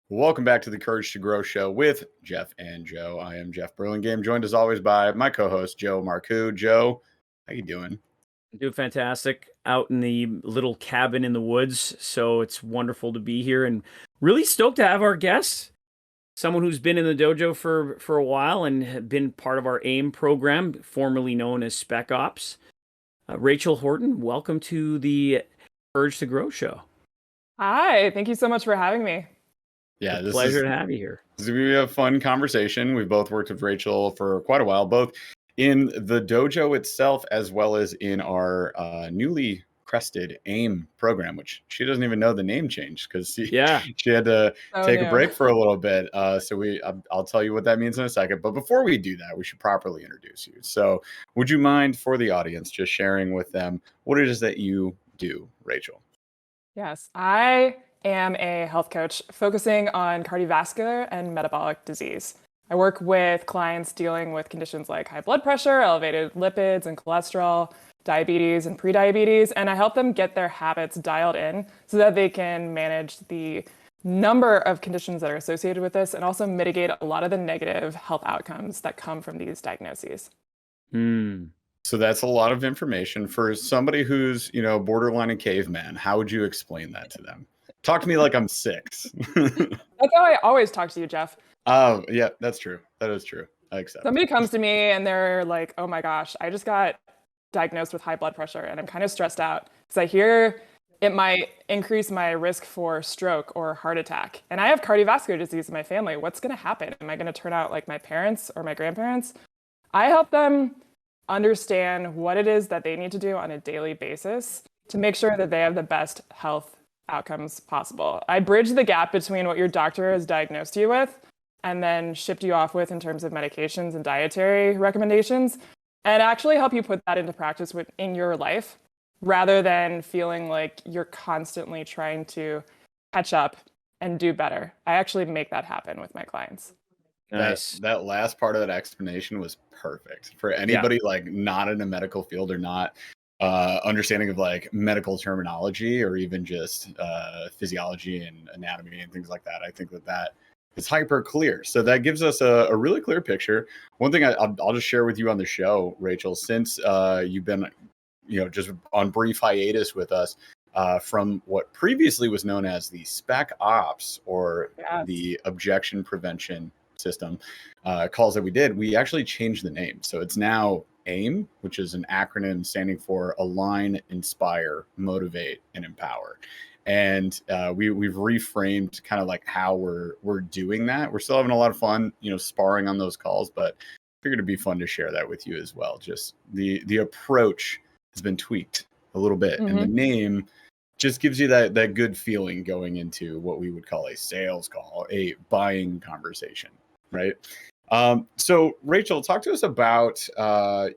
Welcome back to the Courage to Grow show with Jeff and Joe. I am Jeff Burlingame, joined as always by my co-host Joe Marcoux. Joe, how you doing? Doing fantastic out in the little cabin in the woods. So it's wonderful to be here and really stoked to have our guest, someone who's been in the dojo for a while and had been part of our AIM program, formerly known as Spec Ops. Rachel Horton, welcome to the Urge to Grow show. Hi, thank you so much for having me. Yeah, It's a pleasure to have you here. This is going to be a fun conversation. We've both worked with Rachel for quite a while, both in the dojo itself as well as in our newly crested AIM program, which she doesn't even know the name changed because she had to take a break for a little bit. I'll tell you what that means in a second. But before we do that, we should properly introduce you. So would you mind, for the audience, just sharing with them what it is that you do, Rachel? Yes, I am a health coach focusing on cardiovascular and metabolic disease. I work with clients dealing with conditions like high blood pressure, elevated lipids and cholesterol, diabetes and prediabetes, and I help them get their habits dialed in so that they can manage the number of conditions that are associated with this and also mitigate a lot of the negative health outcomes that come from these diagnoses. So that's a lot of information for somebody who's, borderline a caveman. How would you explain that to them? Talk to me like I'm 6. That's how I always talk to you, Jeff. Oh, yeah, that's true. That is true. I accept. Somebody comes to me and they're like, oh my gosh, I just got diagnosed with high blood pressure and I'm kind of stressed out because I hear it might increase my risk for stroke or heart attack. And I have cardiovascular disease in my family. What's going to happen? Am I going to turn out like my parents or my grandparents? I help them understand what it is that they need to do on a daily basis to make sure that they have the best health outcomes possible. I bridge the gap between what your doctor has diagnosed you with and then shipped you off with in terms of medications and dietary recommendations, and actually help you put that into practice in your life rather than feeling like you're constantly trying to catch up and do better. I actually make that happen with my clients. Nice. That last part of that explanation was perfect for anybody like not in a medical field or not understanding of like medical terminology or even just physiology and anatomy and things like that. I think that is hyper clear. So that gives us a really clear picture. One thing I'll just share with you on the show, Rachel, since you've been, just on brief hiatus with us from what previously was known as the Spec Ops or the objection prevention system calls that we did, we actually changed the name. So it's now AIM, which is an acronym standing for Align, Inspire, Motivate, and Empower. And we've reframed kind of like how we're doing that. We're still having a lot of fun, sparring on those calls, but figured it'd be fun to share that with you as well. Just the approach has been tweaked a little bit, and the name just gives you that good feeling going into what we would call a sales call, a buying conversation, right? So Rachel, talk to us about,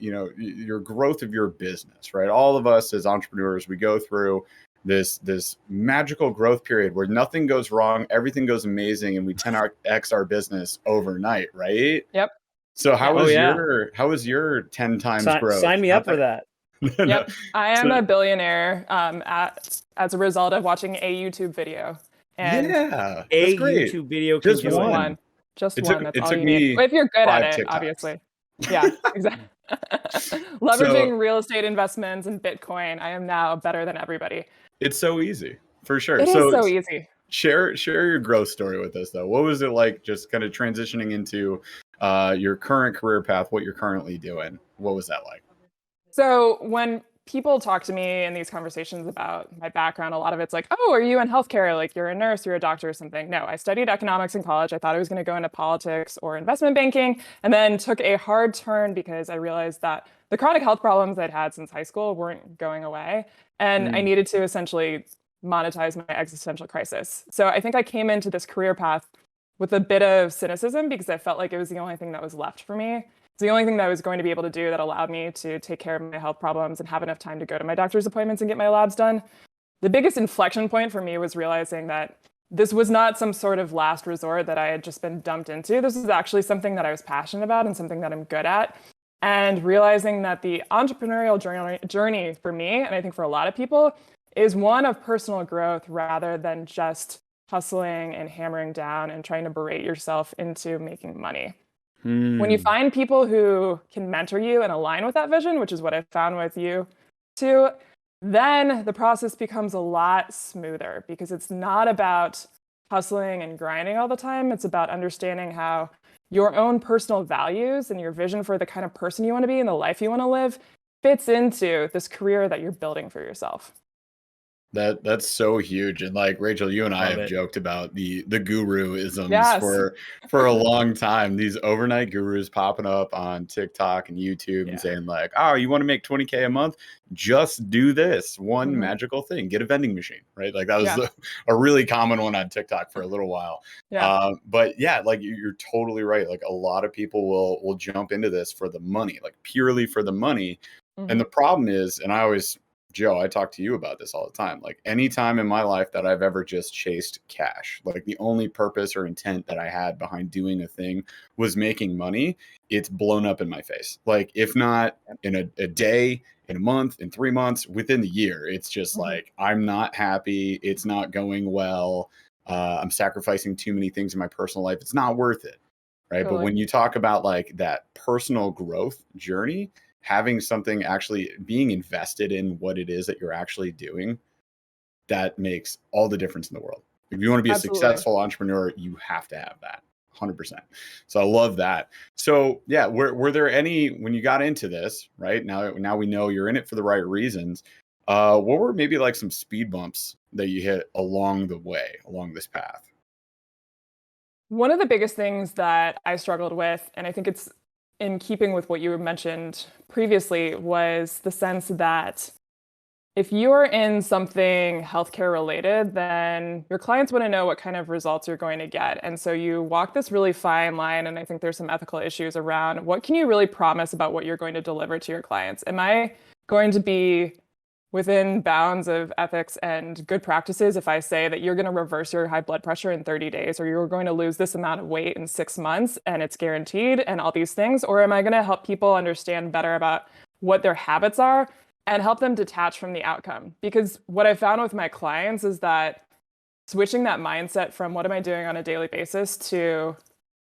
your growth of your business, right? All of us as entrepreneurs, we go through this magical growth period where nothing goes wrong, everything goes amazing, and we 10x our business overnight, right? Yep. So how was your 10 times growth? Sign me up for that. Yep. I am a billionaire as a result of watching a YouTube video. And that's great. YouTube video. Just one. Just one. That's all you need. If you're good at it, obviously. Yeah, exactly. Leveraging real estate investments and Bitcoin, I am now better than everybody. It's so easy, for sure. It is so easy. Share your growth story with us, though. What was it like just kind of transitioning into your current career path, what you're currently doing? What was that like? So when people talk to me in these conversations about my background, a lot of it's like, oh, are you in healthcare? Like you're a nurse, you're a doctor or something. No, I studied economics in college. I thought I was going to go into politics or investment banking, and then took a hard turn because I realized that the chronic health problems I'd had since high school weren't going away. And I needed to essentially monetize my existential crisis. So I think I came into this career path with a bit of cynicism because I felt like it was the only thing that was left for me. It's the only thing that I was going to be able to do that allowed me to take care of my health problems and have enough time to go to my doctor's appointments and get my labs done. The biggest inflection point for me was realizing that this was not some sort of last resort that I had just been dumped into. This is actually something that I was passionate about and something that I'm good at. And realizing that the entrepreneurial journey for me, and I think for a lot of people, is one of personal growth rather than just hustling and hammering down and trying to berate yourself into making money. When you Hmm. find people who can mentor you and align with that vision, which is what I found with you too, then the process becomes a lot smoother because it's not about hustling and grinding all the time. It's about understanding how your own personal values and your vision for the kind of person you want to be and the life you want to live fits into this career that you're building for yourself. That's so huge. And like Rachel, you and I Love have it. joked about the guru-isms Yes. for a long time. These overnight gurus popping up on TikTok and YouTube and Yeah. saying like, "Oh, you want to make 20K a month? Just do this one Mhm. magical thing. Get a vending machine." Right? Like that was Yeah. a really common one on TikTok for a little while. Yeah. But yeah, like you're totally right. Like a lot of people will jump into this for the money, like purely for the money. And the Mhm. problem is, and I always Joe, I talk to you about this all the time. Like any time in my life that I've ever just chased cash, like the only purpose or intent that I had behind doing a thing was making money, it's blown up in my face. Like if not in a day, in a month, in 3 months, within the year, it's just Mhm. like I'm not happy. It's not going well. I'm sacrificing too many things in my personal life. It's not worth it. Right. But Totally. when you talk about like that personal growth journey, having something actually being invested in what it is that you're actually doing, that makes all the difference in the world. If you want to be a Absolutely. successful entrepreneur, you have to have that 100%. So I love that. So yeah, were there any, when you got into this, right? Now we know you're in it for the right reasons. What were maybe like some speed bumps that you hit along the way, along this path? One of the biggest things that I struggled with, and I think it's in keeping with what you mentioned previously, was the sense that if you're in something healthcare related, then your clients want to know what kind of results you're going to get. And so you walk this really fine line. And I think there's some ethical issues around what can you really promise about what you're going to deliver to your clients? Am I going to be within bounds of ethics and good practices if I say that you're going to reverse your high blood pressure in 30 days, or you're going to lose this amount of weight in 6 months and it's guaranteed and all these things? Or am I going to help people understand better about what their habits are and help them detach from the outcome? Because what I found with my clients is that switching that mindset from what am I doing on a daily basis to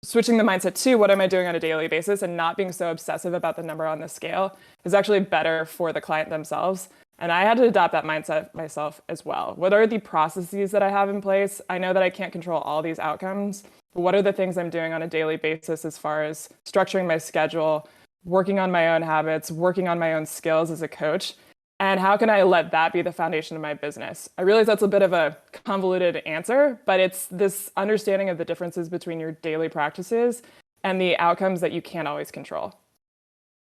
switching the mindset to what am I doing on a daily basis and not being so obsessive about the number on the scale is actually better for the client themselves. And I had to adopt that mindset myself as well. What are the processes that I have in place? I know that I can't control all these outcomes, but what are the things I'm doing on a daily basis as far as structuring my schedule, working on my own habits, working on my own skills as a coach? And how can I let that be the foundation of my business? I realize that's a bit of a convoluted answer, but it's this understanding of the differences between your daily practices and the outcomes that you can't always control.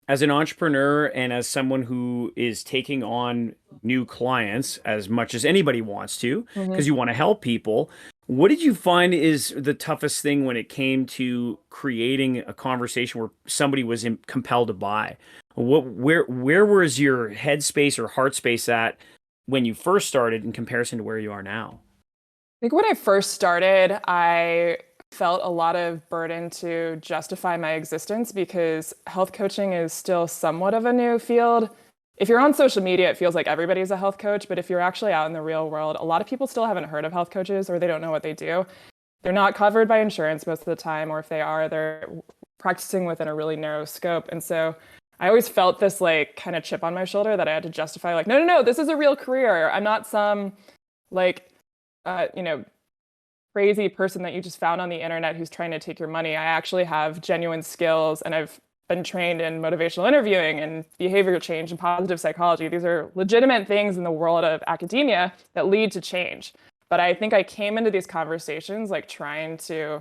As an entrepreneur and as someone who is taking on new clients as much as anybody wants to, Mhm. because you want to help people, what did you find is the toughest thing when it came to creating a conversation where somebody was compelled to buy? Where was your headspace or heart space at when you first started in comparison to where you are now? I think when I first started, I felt a lot of burden to justify my existence because health coaching is still somewhat of a new field. If you're on social media, it feels like everybody's a health coach, but if you're actually out in the real world, a lot of people still haven't heard of health coaches or they don't know what they do. They're not covered by insurance most of the time, or if they are, they're practicing within a really narrow scope. And so I always felt this like kind of chip on my shoulder that I had to justify, like, no, no, no, this is a real career. I'm not some like, you know, crazy person that you just found on the internet who's trying to take your money. I actually have genuine skills and I've been trained in motivational interviewing and behavioral change and positive psychology. These are legitimate things in the world of academia that lead to change. But I think I came into these conversations like trying to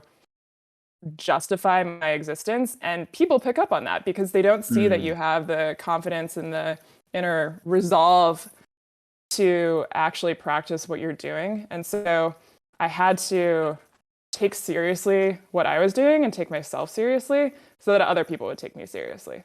justify my existence, and people pick up on that because they don't see that Mm. you have the confidence and the inner resolve to actually practice what you're doing. And so I had to take seriously what I was doing and take myself seriously so that other people would take me seriously.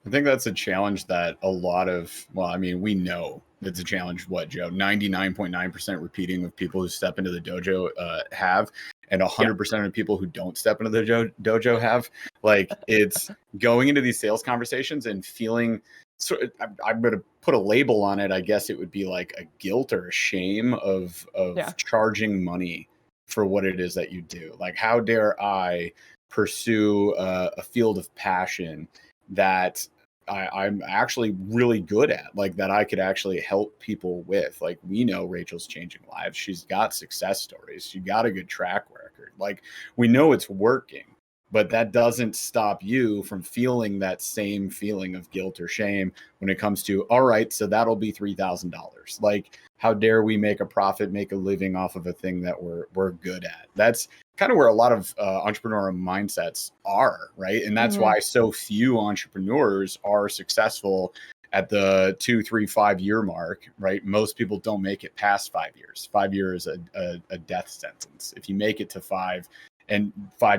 I think that's a challenge that a lot of, well, I mean, we know it's a challenge, what, Joe, 99.9% repeating of people who step into the dojo have, and Yeah. 100% of people who don't step into the dojo have. Like, it's going into these sales conversations and feeling, so I'm going to put a label on it. I guess it would be like a guilt or a shame of Yeah. charging money for what it is that you do? Like, how dare I pursue a field of passion that I'm actually really good at, like that I could actually help people with. Like, we know Rachel's changing lives. She's got success stories. She got a good track record. Like, we know it's working, but that doesn't stop you from feeling that same feeling of guilt or shame when it comes to, all right, so that'll be $3,000. Like, how dare we make a profit, make a living off of a thing that we're good at? That's kind of where a lot of entrepreneurial mindsets are, right? And that's why so few entrepreneurs are successful at the 2, 3, 5 year mark, right? Most people don't make it past 5 years. 5 years is a death sentence. If you make it to 5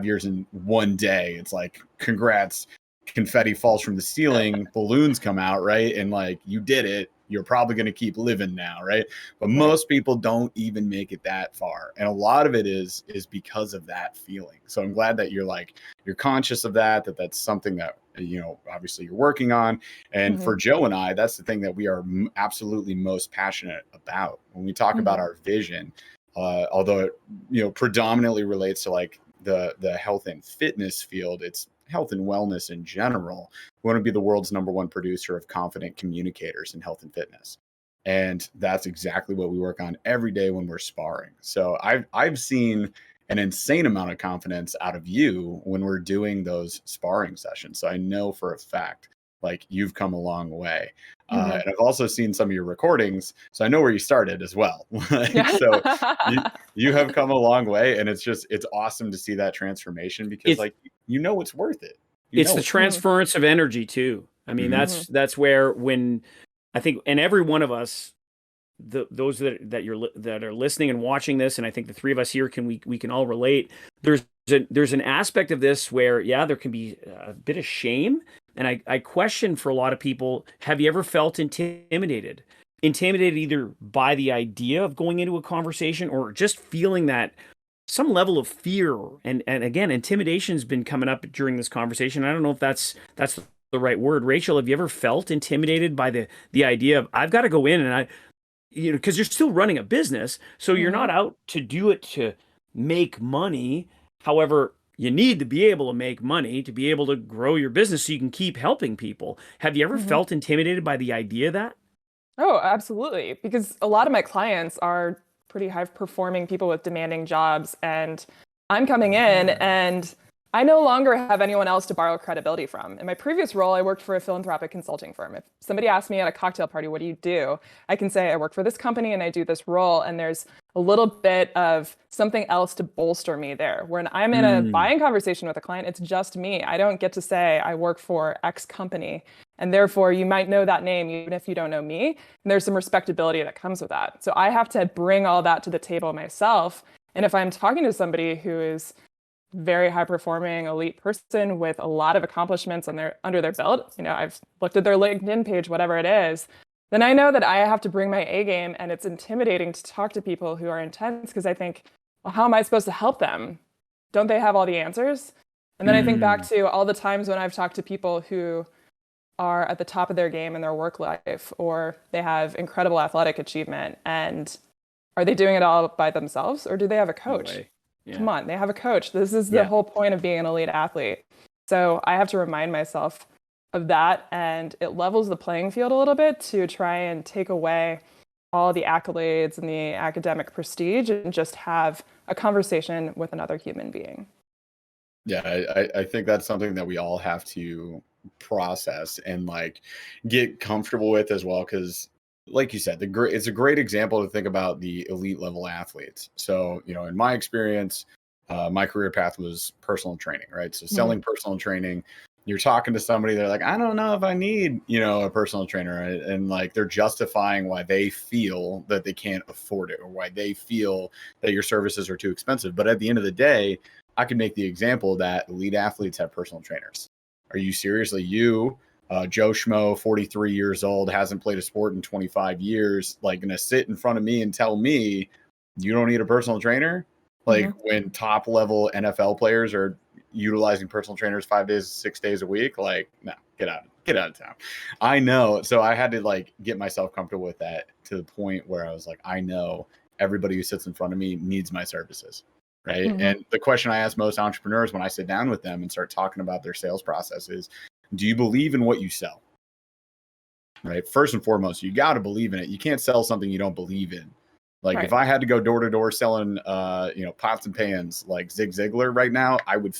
years in one day, it's like, congrats, confetti falls from the ceiling, balloons come out, right? And like, you did it. You're probably going to keep living now, right? But most people don't even make it that far, and a lot of it is because of that feeling. So I'm glad that you're conscious of that's something that, you know, obviously you're working on. And for Joe and I, that's the thing that we are absolutely most passionate about when we talk about our vision. Although it, you know, predominantly relates to like the health and fitness field, it's health and wellness in general. We want to be the world's #1 producer of confident communicators in health and fitness. And that's exactly what we work on every day when we're sparring. So I've seen an insane amount of confidence out of you when we're doing those sparring sessions. So I know for a fact, like, you've come a long way. And I've also seen some of your recordings, so I know where you started as well. So you have come a long way, and it's awesome to see that transformation, because you know it's worth it. It's the transference of energy too. I mean, that's where, when I think, and every one of us, those that are listening and watching this, and I think the three of us here we can all relate. There's an aspect of this where, there can be a bit of shame. And I question, for a lot of people, have you ever felt intimidated? Intimidated either by the idea of going into a conversation, or just feeling that some level of fear. And again, intimidation's been coming up during this conversation. I don't know if that's the right word. Rachel, have you ever felt intimidated by the idea of, I've got to go in and because you're still running a business, so you're not out to do it to make money. However, you need to be able to make money to be able to grow your business so you can keep helping people. Have you ever felt intimidated by the idea of that? Oh, absolutely. Because a lot of my clients are pretty high performing people with demanding jobs. And I'm coming in and I no longer have anyone else to borrow credibility from. In my previous role, I worked for a philanthropic consulting firm. If somebody asked me at a cocktail party, what do you do? I can say, I work for this company and I do this role. And there's a little bit of something else to bolster me there. When I'm in a buying conversation with a client, it's just me. I don't get to say I work for X company. And therefore, you might know that name even if you don't know me. And there's some respectability that comes with that. So I have to bring all that to the table myself. And if I'm talking to somebody who is very high performing elite person with a lot of accomplishments under their belt, I've looked at their LinkedIn page, whatever it is, then I know that I have to bring my A game. And it's intimidating to talk to people who are intense, because I think, well, how am I supposed to help them? Don't they have all the answers? And then I think back to all the times when I've talked to people who are at the top of their game in their work life, or they have incredible athletic achievement, and are they doing it all by themselves, or do they have a coach? No way. Yeah. Come on, they have a coach. This is the whole point of being an elite athlete. So I have to remind myself of that, and it levels the playing field a little bit to try and take away all the accolades and the academic prestige and just have a conversation with another human being. Yeah, I think that's something that we all have to process and like get comfortable with as well, because like you said, it's a great example to think about the elite level athletes. So, in my experience, my career path was personal training, right? So selling personal training, you're talking to somebody, they're like, I don't know if I need, a personal trainer. Right? And like, they're justifying why they feel that they can't afford it, or why they feel that your services are too expensive. But at the end of the day, I can make the example that elite athletes have personal trainers. Are you seriously, Joe Schmo, 43 years old, hasn't played a sport in 25 years, like, going to sit in front of me and tell me you don't need a personal trainer? Like, when top level NFL players are utilizing personal trainers 5 days, 6 days a week, like, no, get out of town. I know. So I had to like get myself comfortable with that, to the point where I was like, I know everybody who sits in front of me needs my services. right? And the question I ask most entrepreneurs when I sit down with them and start talking about their sales process is, do you believe in what you sell? Right? First and foremost, you got to believe in it. You can't sell something you don't believe in. Like if I had to go door to door selling, pots and pans like Zig Ziglar right now, I would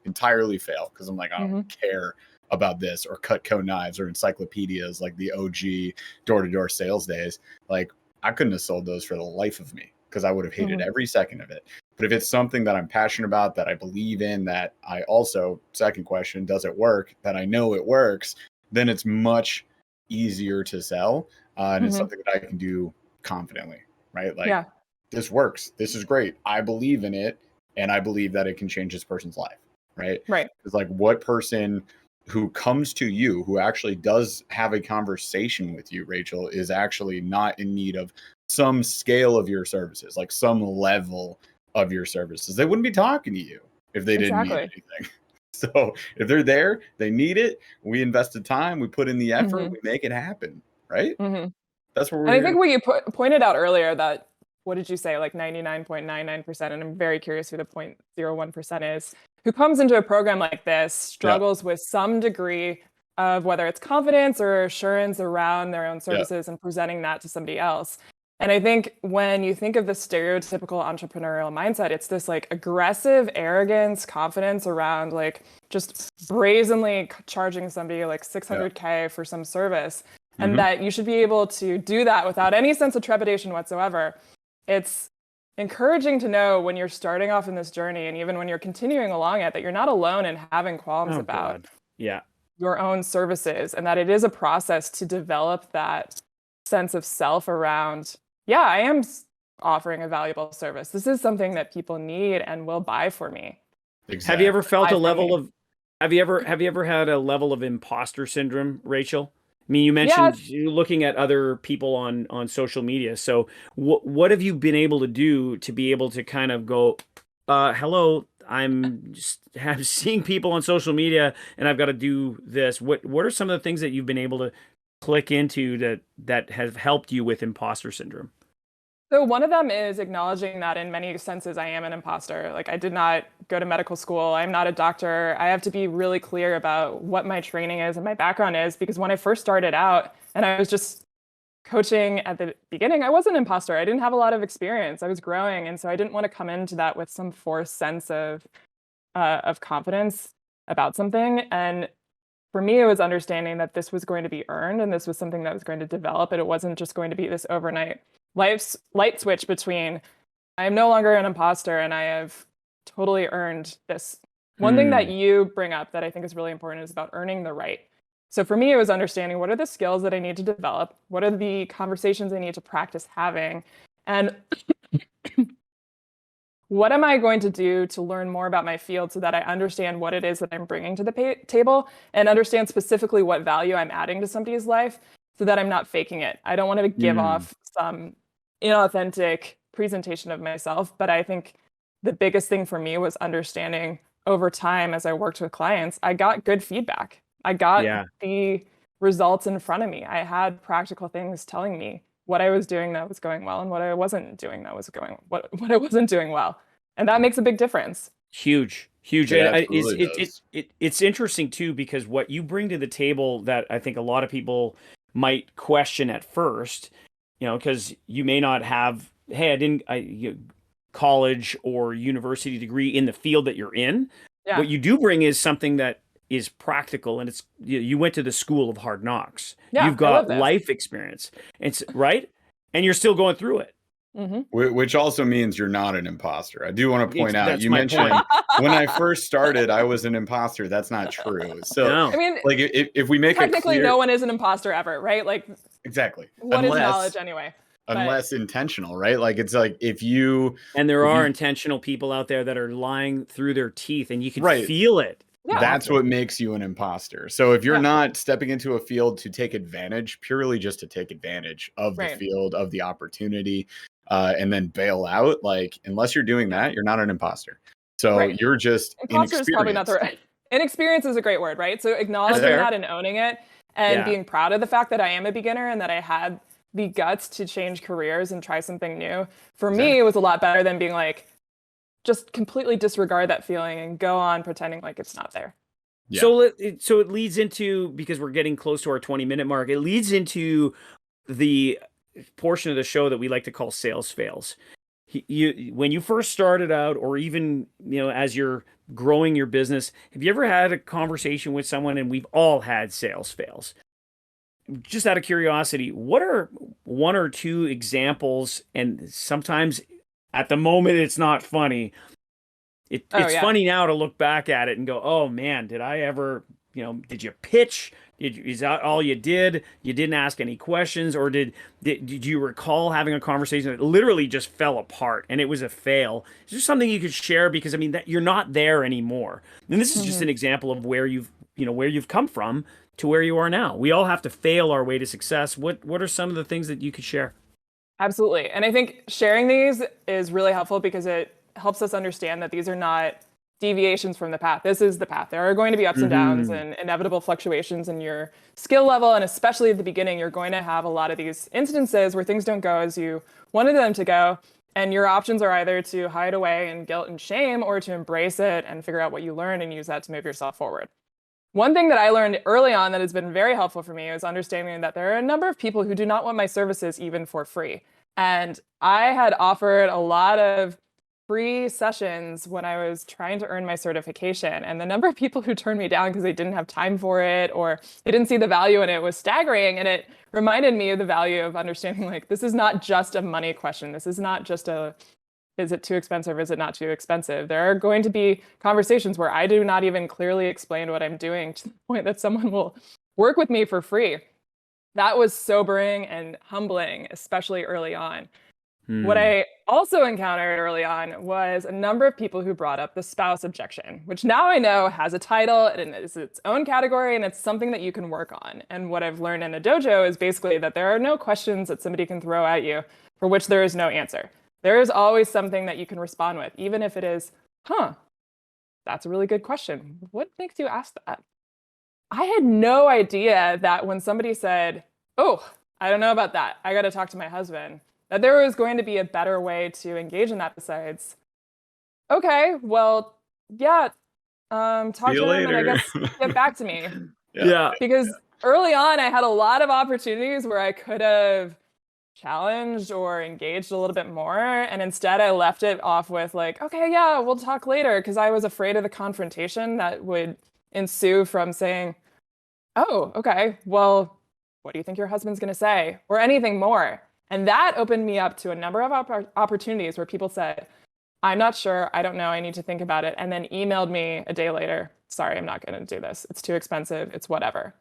entirely fail. Cause I'm like, I don't care about this, or Cutco knives or encyclopedias, like the OG door to door sales days. Like I couldn't have sold those for the life of me, because I would have hated every second of it. But if it's something that I'm passionate about, that I believe in, that I also, second question, does it work, that I know it works, then it's much easier to sell. And it's something that I can do confidently, right? Like this works. This is great. I believe in it. And I believe that it can change this person's life. Right. It's like, what person who comes to you, who actually does have a conversation with you, Rachel, is actually not in need of some scale of your services, like some level of your services. They wouldn't be talking to you if they didn't need anything. So if they're there, they need it. We invested time, we put in the effort, we make it happen. Right. That's what we're And I think what you pointed out earlier, that, what did you say, like 99.99%, and I'm very curious who the 0.01% is, who comes into a program like this, struggles with some degree of whether it's confidence or assurance around their own services and presenting that to somebody else. And I think when you think of the stereotypical entrepreneurial mindset, it's this like aggressive arrogance, confidence around like just brazenly charging somebody like $600K for some service. And that you should be able to do that without any sense of trepidation whatsoever. It's encouraging to know when you're starting off in this journey, and even when you're continuing along it, that you're not alone in having qualms about your own services, and that it is a process to develop that sense of self around, I am offering a valuable service. This is something that people need and will buy for me. Exactly. Have you ever felt have you ever had a level of imposter syndrome, Rachel? I mean, you mentioned you looking at other people on social media. So what have you been able to do to be able to kind of go, hello, I'm just seeing people on social media and I've got to do this. What are some of the things that you've been able to click into that have helped you with imposter syndrome? So one of them is acknowledging that in many senses I am an imposter. Like, I did not go to medical school. I'm not a doctor. I have to be really clear about what my training is and my background is, because when I first started out and I was just coaching at the beginning, I was an imposter. I didn't have a lot of experience. I was growing. And so I didn't want to come into that with some forced sense of confidence about something. And for me, it was understanding that this was going to be earned and this was something that was going to develop. And it wasn't just going to be this overnight light switch between I am no longer an imposter and I have totally earned this. One thing that you bring up that I think is really important is about earning the right. So for me, it was understanding, what are the skills that I need to develop? What are the conversations I need to practice having? And what am I going to do to learn more about my field so that I understand what it is that I'm bringing to the table, and understand specifically what value I'm adding to somebody's life, so that I'm not faking it. I don't want to give off some inauthentic presentation of myself. But I think the biggest thing for me was understanding over time, as I worked with clients, I got good feedback. I got the results in front of me. I had practical things telling me what I was doing that was going well and what I wasn't doing that was what I wasn't doing well. And that makes a big difference. Huge. And it's interesting too, because what you bring to the table that I think a lot of people might question at first, because you may not have, college or university degree in the field that you're in. Yeah. What you do bring is something that is practical, and it's you went to the school of hard knocks. Yeah, you've got life experience. It's right, and you're still going through it. Which also means you're not an imposter. I do want to point out, you mentioned when I first started, I was an imposter. That's not true. So, I mean, like, if we make technically, no one is an imposter ever, right? Like, exactly. What is knowledge anyway? Unless intentional, right? Like, it's like there are intentional people out there that are lying through their teeth, and you can feel it. Yeah. That's what makes you an imposter. So if you're not stepping into a field to take advantage, purely just to take advantage of the field, of the opportunity, and then bail out, like, unless you're doing that, you're not an imposter. So you're just imposter is probably not the right. Inexperience is a great word, right? So acknowledging that and owning it, and being proud of the fact that I am a beginner and that I had the guts to change careers and try something new. For me, it was a lot better than being like, just completely disregard that feeling and go on pretending like it's not there. Yeah. So it leads into, because we're getting close to our 20-minute mark, it leads into the portion of the show that we like to call sales fails. When you first started out, or even, as you're growing your business, have you ever had a conversation with someone, and we've all had sales fails? Just out of curiosity, what are one or two examples? And sometimes at the moment it's not funny. It's funny now to look back at it and go, oh man, did I ever, did you pitch? Is that all you did? You didn't ask any questions? Or did you recall having a conversation that literally just fell apart and it was a fail? Is there something you could share? Because that you're not there anymore. And this is just an example of where you've come from to where you are now. We all have to fail our way to success. What are some of the things that you could share? Absolutely. And I think sharing these is really helpful because it helps us understand that these are not deviations from the path. This is the path. There are going to be ups and downs and inevitable fluctuations in your skill level. And especially at the beginning, you're going to have a lot of these instances where things don't go as you wanted them to go. And your options are either to hide away in guilt and shame, or to embrace it and figure out what you learned and use that to move yourself forward. One thing that I learned early on that has been very helpful for me is understanding that there are a number of people who do not want my services even for free. And I had offered a lot of free sessions when I was trying to earn my certification. And the number of people who turned me down because they didn't have time for it, or they didn't see the value in it, was staggering. And it reminded me of the value of understanding, like, this is not just a money question. This is not just is it too expensive or is it not too expensive? There are going to be conversations where I do not even clearly explain what I'm doing, to the point that someone will work with me for free. That was sobering and humbling, especially early on. What I also encountered early on was a number of people who brought up the spouse objection, which now I know has a title and is its own category, and it's something that you can work on. And what I've learned in a dojo is basically that there are no questions that somebody can throw at you for which there is no answer. There is always something that you can respond with, even if it is, that's a really good question. What makes you ask that? I had no idea that when somebody said, oh, I don't know about that, I got to talk to my husband, that there was going to be a better way to engage in that besides, okay, well, yeah, talk to him and I guess get back to me. Because early on, I had a lot of opportunities where I could have challenged or engaged a little bit more. And instead, I left it off with like, okay, yeah, we'll talk later. Because I was afraid of the confrontation that would ensue from saying, oh, okay, well, what do you think your husband's going to say? Or anything more. And that opened me up to a number of opportunities where people said, I'm not sure, I don't know, I need to think about it. And then emailed me a day later, sorry, I'm not going to do this. It's too expensive. It's whatever.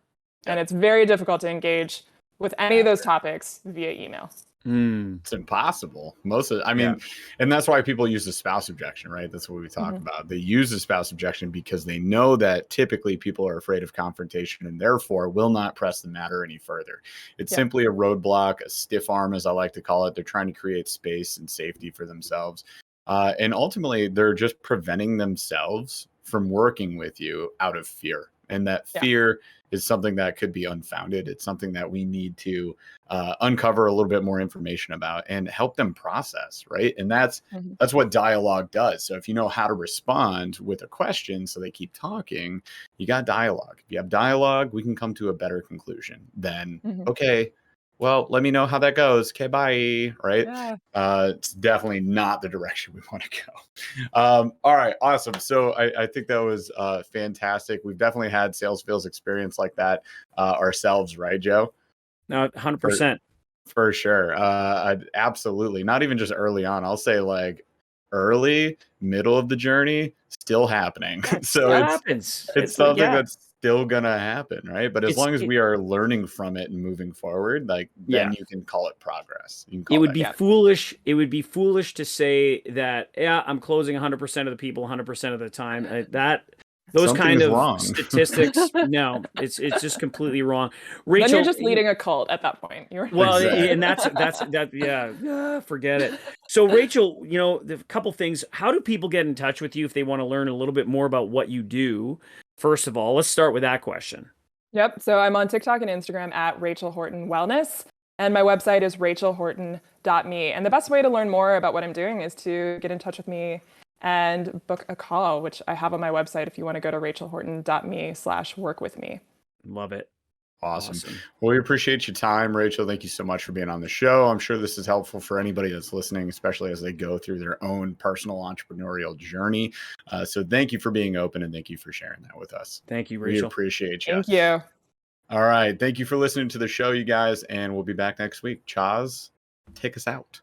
And it's very difficult to engage with any of those topics via email. It's impossible. And that's why people use the spouse objection, right? That's what we talk about. They use the spouse objection because they know that typically people are afraid of confrontation and therefore will not press the matter any further. It's simply a roadblock, a stiff arm, as I like to call it. They're trying to create space and safety for themselves. And ultimately, they're just preventing themselves from working with you out of fear. And that fear is something that could be unfounded. It's something that we need to uncover a little bit more information about and help them process, right? And that's what dialogue does. So if you know how to respond with a question so they keep talking, you got dialogue. If you have dialogue, we can come to a better conclusion than, okay, well, let me know how that goes. Okay, bye. Right? Yeah. It's definitely not the direction we want to go. All right, awesome. So I think that was fantastic. We've definitely had sales fails experience like that ourselves, right, Joe? No, 100%. For sure. Absolutely. Not even just early on. I'll say like early, middle of the journey, still happening. So it's something that's still gonna happen, right? But as long as we are learning from it and moving forward, like then you can call it progress. It would be foolish. It would be foolish to say that I'm closing 100% of the people 100% of the time. Those Something kind of wrong. Statistics, no, it's just completely wrong. Rachel, then you're just leading a cult at that point. And that's forget it. So Rachel, a couple things. How do people get in touch with you if they want to learn a little bit more about what you do? First of all, let's start with that question. Yep. So I'm on TikTok and Instagram at Rachel Horton Wellness. And my website is rachelhorton.me. And the best way to learn more about what I'm doing is to get in touch with me and book a call, which I have on my website if you want to go to rachelhorton.me/work-with-me. Love it. Awesome. Well, we appreciate your time, Rachel. Thank you so much for being on the show. I'm sure this is helpful for anybody that's listening, especially as they go through their own personal entrepreneurial journey. So thank you for being open, and thank you for sharing that with us. Thank you, Rachel. We appreciate you. Thank you. All right. Thank you for listening to the show, you guys, and we'll be back next week. Chaz, take us out.